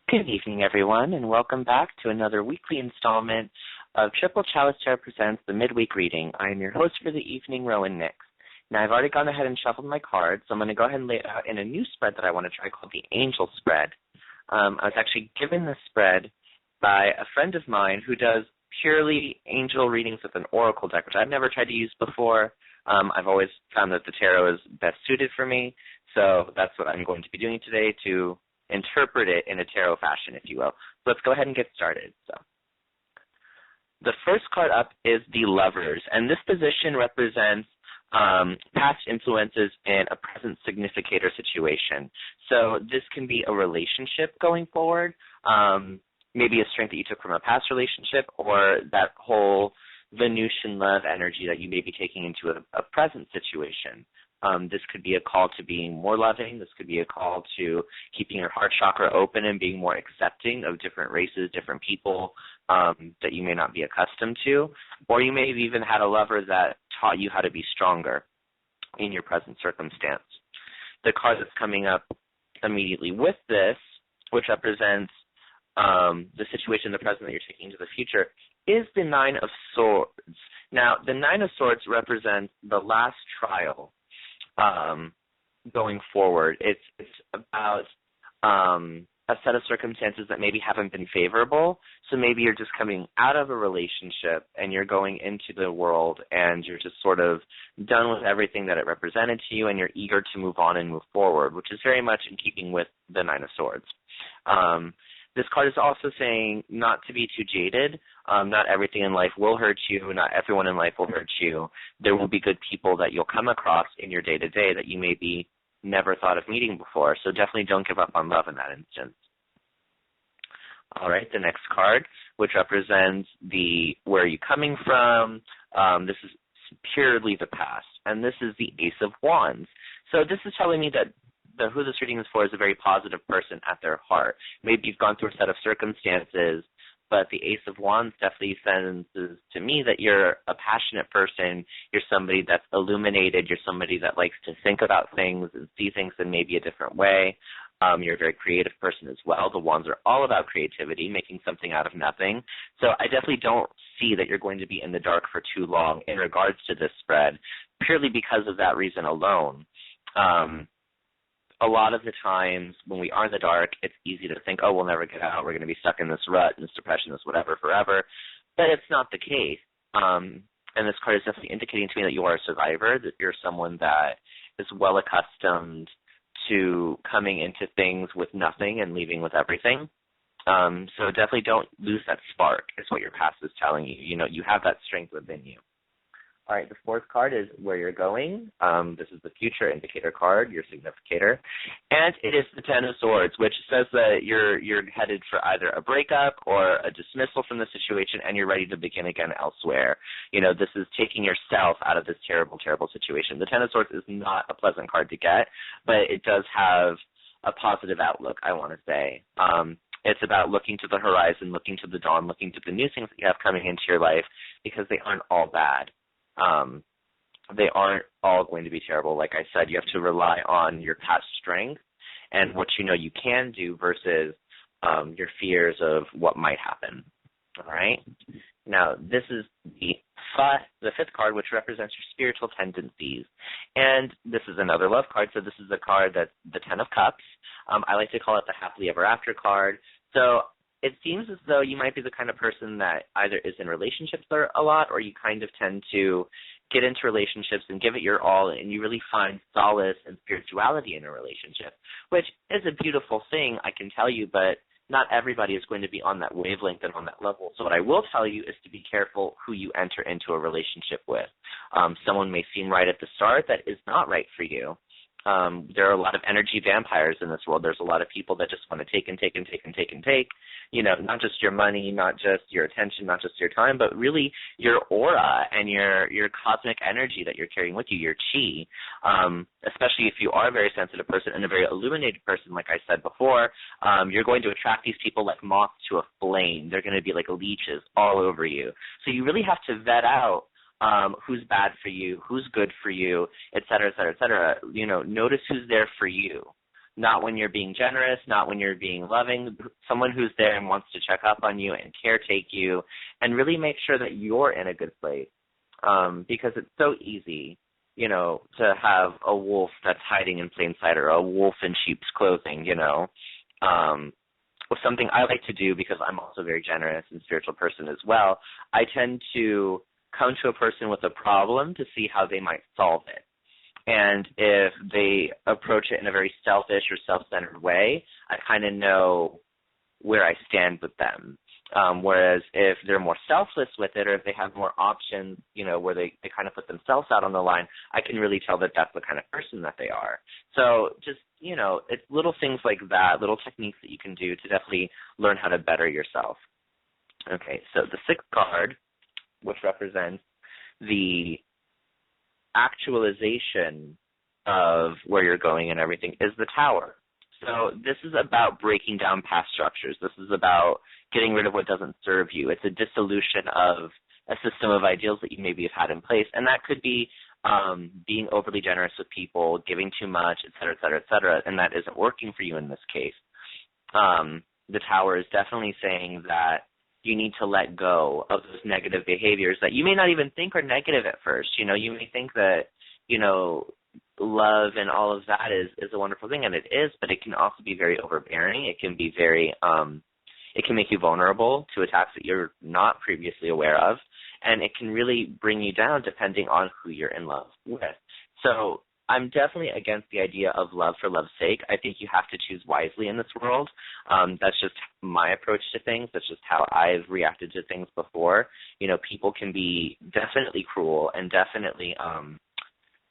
Good evening, everyone, and welcome back to another weekly installment of Triple Chalice Tarot Presents the Midweek Reading. I am your host for the evening, Rowan Nyx. Now, I've already gone ahead and shuffled my cards, so I'm going to go ahead and lay it out in a new spread that I want to try called the Angel Spread. I was actually given this spread by a friend of mine who does purely angel readings with an oracle deck, which I've never tried to use before. I've always found that the tarot is best suited for me, so that's what I'm going to be doing today to interpret it in a tarot fashion, if you will. So let's go ahead and get started. So the first card up is the Lovers, and this position represents past influences in a present significator situation. So this can be a relationship going forward, maybe a strength that you took from a past relationship, or that whole Venusian love energy that you may be taking into a present situation. This could be a call to being more loving. This could be a call to keeping your heart chakra open and being more accepting of different races, different people that you may not be accustomed to. Or you may have even had a lover that taught you how to be stronger in your present circumstance. The card that's coming up immediately with this, which represents the situation in the present that you're taking into the future, is the Nine of Swords. Now, the Nine of Swords represents the last trial going forward. It's about a set of circumstances that maybe haven't been favorable. So maybe you're just coming out of a relationship and you're going into the world and you're just sort of done with everything that it represented to you and you're eager to move on and move forward, which is very much in keeping with the Nine of Swords. This card is also saying not to be too jaded. Not everything in life will hurt you. Not everyone in life will hurt you. There will be good people that you'll come across in your day-to-day that you maybe never thought of meeting before. So definitely don't give up on love in that instance. All right, the next card, which represents the where are you coming from. This is purely the past. And this is the Ace of Wands. So this is telling me that who this reading is for is a very positive person at their heart. Maybe you've gone through a set of circumstances, but the Ace of Wands definitely senses to me that you're a passionate person. You're somebody that's illuminated. You're somebody that likes to think about things and see things in maybe a different way. You're a very creative person as well. The Wands are all about creativity, making something out of nothing. So I definitely don't see that you're going to be in the dark for too long in regards to this spread, purely because of that reason alone. A lot of the times when we are in the dark, it's easy to think, oh, we'll never get out. We're going to be stuck in this rut, in this depression, this whatever, forever. But it's not the case. And this card is definitely indicating to me that you are a survivor, that you're someone that is well accustomed to coming into things with nothing and leaving with everything. So definitely don't lose that spark, is what your past is telling you. You know, you have that strength within you. All right, the fourth card is where you're going. This is the future indicator card, your significator. And it is the Ten of Swords, which says that you're headed for either a breakup or a dismissal from the situation and you're ready to begin again elsewhere. You know, this is taking yourself out of this terrible, terrible situation. The Ten of Swords is not a pleasant card to get, but it does have a positive outlook, I want to say. It's about looking to the horizon, looking to the dawn, looking to the new things that you have coming into your life because they aren't all bad. They aren't all going to be terrible. Like I said, you have to rely on your past strength and what you know you can do versus your fears of what might happen. All right? Now, this is the fifth card, which represents your spiritual tendencies. And this is another love card, so this is a card that's the Ten of Cups. I like to call it the Happily Ever After card. So it seems as though you might be the kind of person that either is in relationships a lot or you kind of tend to get into relationships and give it your all and you really find solace and spirituality in a relationship, which is a beautiful thing, I can tell you, but not everybody is going to be on that wavelength and on that level. So what I will tell you is to be careful who you enter into a relationship with. Someone may seem right at the start that is not right for you. There are a lot of energy vampires in this world. There's a lot of people that just want to take and take and take and take and take, you know, not just your money, not just your attention, not just your time, but really your aura and your cosmic energy that you're carrying with you, your chi. Especially if you are a very sensitive person and a very illuminated person, like I said before, you're going to attract these people like moths to a flame. They're going to be like leeches all over you. So you really have to vet out who's bad for you, who's good for you, et cetera, et cetera, et cetera. You know, notice who's there for you. not when you're being generous, not when you're being loving, someone who's there and wants to check up on you and caretake you and really make sure that you're in a good place. Because it's so easy, you know, to have a wolf that's hiding in plain sight or a wolf in sheep's clothing, you know. Something I like to do, because I'm also a very generous and spiritual person as well, I tend to come to a person with a problem to see how they might solve it. And if they approach it in a very selfish or self-centered way, I kind of know where I stand with them. Whereas if they're more selfless with it, or if they have more options, you know, where they kind of put themselves out on the line, I can really tell that that's the kind of person that they are. So just, you know, it's little things like that, little techniques that you can do to definitely learn how to better yourself. Okay, so the sixth card, which represents the actualization of where you're going and everything, is the Tower. So this is about breaking down past structures. This is about getting rid of what doesn't serve you. It's a dissolution of a system of ideals that you maybe have had in place, and that could be being overly generous with people, giving too much, et cetera, and that isn't working for you in this case. The Tower is definitely saying that you need to let go of those negative behaviors that you may not even think are negative at first. You know, you may think that, you know, love and all of that is a wonderful thing, and it is, but it can also be very overbearing. It can be very, it can make you vulnerable to attacks that you're not previously aware of, and it can really bring you down depending on who you're in love with. So I'm definitely against the idea of love for love's sake. I think you have to choose wisely in this world. That's just my approach to things. That's just how I've reacted to things before. You know, people can be definitely cruel and definitely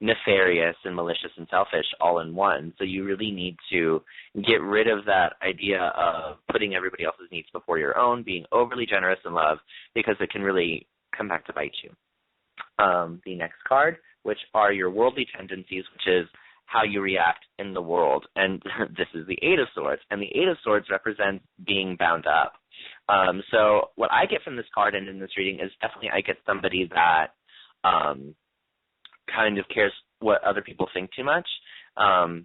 nefarious and malicious and selfish all in one. So you really need to get rid of that idea of putting everybody else's needs before your own, being overly generous in love, because it can really come back to bite you. The next card, which are your worldly tendencies, which is how you react in the world. And this is the Eight of Swords. And the Eight of Swords represents being bound up. So what I get from this card and in this reading is definitely I get somebody that kind of cares what other people think too much,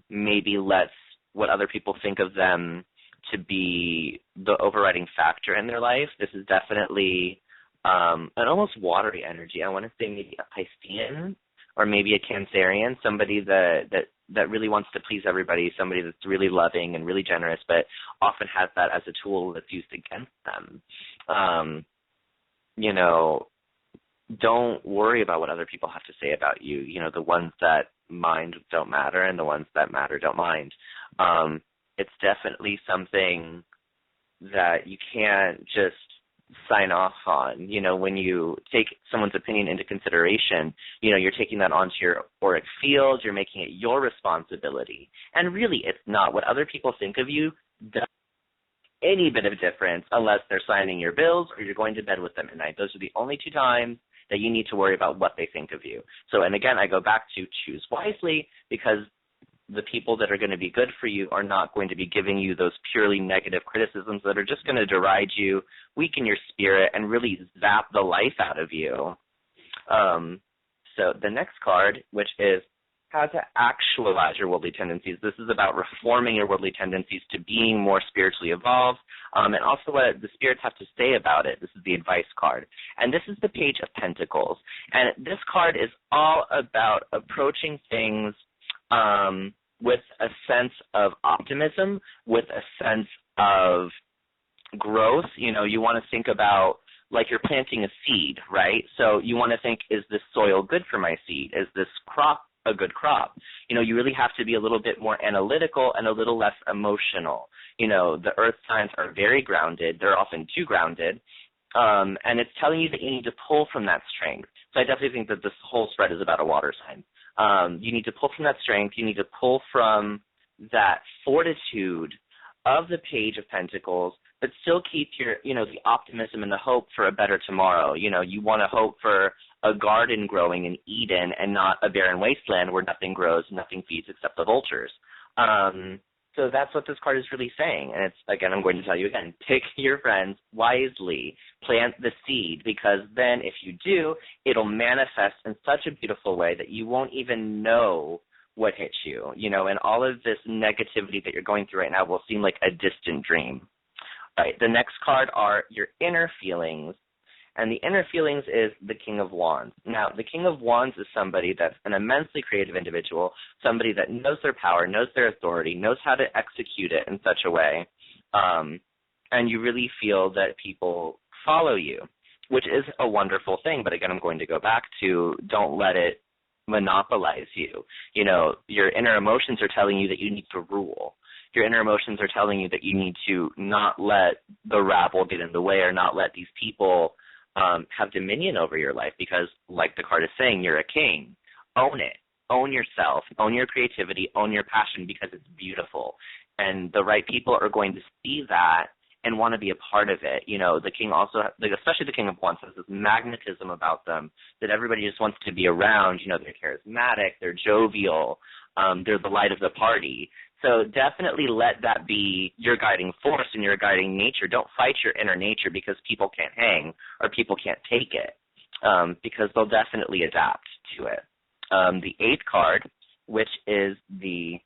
maybe lets what other people think of them to be the overriding factor in their life. This is definitely an almost watery energy. I want to say maybe a Piscean or maybe a Cancerian, somebody that really wants to please everybody, somebody that's really loving and really generous, but often has that as a tool that's used against them. You know, don't worry about what other people have to say about you. You know, the ones that mind don't matter and the ones that matter don't mind. It's definitely something that you can't just sign off on. You know, when you take someone's opinion into consideration, you know, you're taking that onto your auric field, you're making it your responsibility. And really, it's not. What other people think of you doesn't make any bit of difference unless they're signing your bills or you're going to bed with them at night. Those are the only two times that you need to worry about what they think of you. So, and again, I go back to choose wisely, because the people that are going to be good for you are not going to be giving you those purely negative criticisms that are just going to deride you, weaken your spirit, and really zap the life out of you. So the next card, which is how to actualize your worldly tendencies. This is about reforming your worldly tendencies to being more spiritually evolved, and also what the spirits have to say about it. This is the advice card. And this is the Page of Pentacles. And this card is all about approaching things with a sense of optimism, with a sense of growth. You know, you want to think about like you're planting a seed, right? So you want to think, is this soil good for my seed? Is this crop a good crop? You know, you really have to be a little bit more analytical and a little less emotional. You know, the earth signs are very grounded. They're often too grounded. And it's telling you that you need to pull from that strength. So I definitely think that this whole spread is about a water sign. You need to pull from that strength. You need to pull from that fortitude of the Page of Pentacles, but still keep your, you know, the optimism and the hope for a better tomorrow. You know, you want to hope for a garden growing in Eden and not a barren wasteland where nothing grows, nothing feeds except the vultures. So that's what this card is really saying. And it's, again, I'm going to tell you again, pick your friends wisely, plant the seed, because then if you do, it'll manifest in such a beautiful way that you won't even know what hit you, and all of this negativity that you're going through right now will seem like a distant dream. Right. The next card are your inner feelings, and the inner feelings is the King of Wands. Now, the King of Wands is somebody that's an immensely creative individual, somebody that knows their power, knows their authority, knows how to execute it in such a way, and you really feel that people follow you, which is a wonderful thing. But again, I'm going to go back to don't let it monopolize you. Your inner emotions are telling you that you need to rule. Your inner emotions are telling you that you need to not let the rabble get in the way or not let these people have dominion over your life because, like the card is saying, you're a king. Own it. Own yourself. Own your creativity. Own your passion because it's beautiful. And the right people are going to see that and want to be a part of it. The king also, especially the King of Wands, has this magnetism about them that everybody just wants to be around. They're charismatic, they're jovial, they're the light of the party. So definitely let that be your guiding force and your guiding nature. Don't fight your inner nature because people can't hang or people can't take it, because they'll definitely adapt to it. The 8th card, which is the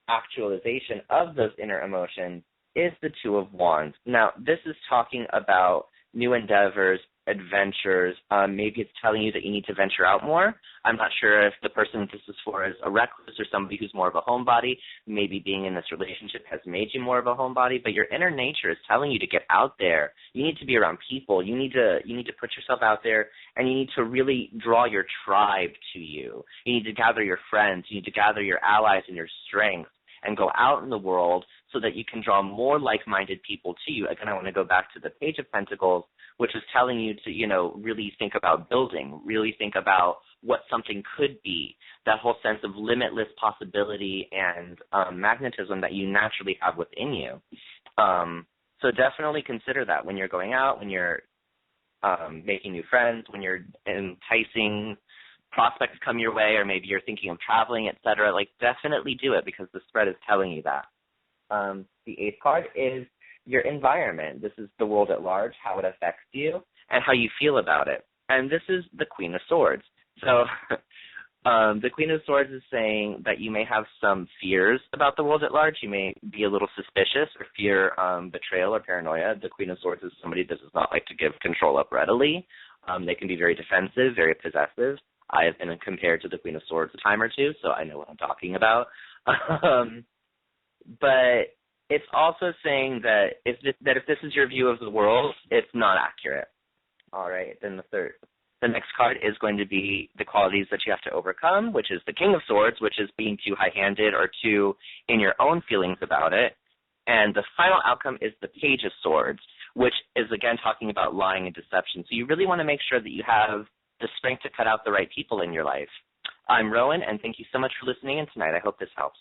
actualization of those inner emotions, is the 2 of Wands. Now, this is talking about new endeavors, adventures. Maybe it's telling you that you need to venture out more. I'm not sure if the person this is for is a recluse or somebody who's more of a homebody. Maybe being in this relationship has made you more of a homebody, but your inner nature is telling you to get out there. You need to be around people. You need to put yourself out there, and you need to really draw your tribe to you. You need to gather your friends. You need to gather your allies and your strength and go out in the world so that you can draw more like-minded people to you. Again, I want to go back to the Page of Pentacles, which is telling you to, really think about building, really think about what something could be, that whole sense of limitless possibility and magnetism that you naturally have within you. So definitely consider that when you're going out, when you're making new friends, when you're enticing prospects come your way, or maybe you're thinking of traveling, etc. Definitely do it because the spread is telling you that. The 8th card is your environment. This is the world at large, how it affects you, and how you feel about it. And this is the Queen of Swords. So the Queen of Swords is saying that you may have some fears about the world at large. You may be a little suspicious or fear betrayal or paranoia. The Queen of Swords is somebody that does not like to give control up readily. They can be very defensive, very possessive. I have been compared to the Queen of Swords a time or two, so I know what I'm talking about. But it's also saying that if this is your view of the world, it's not accurate. All right, then the next card is going to be the qualities that you have to overcome, which is the King of Swords, which is being too high-handed or too in your own feelings about it. And the final outcome is the Page of Swords, which is, again, talking about lying and deception. So you really want to make sure that you have the strength to cut out the right people in your life. I'm Rowan, and thank you so much for listening in tonight. I hope this helps.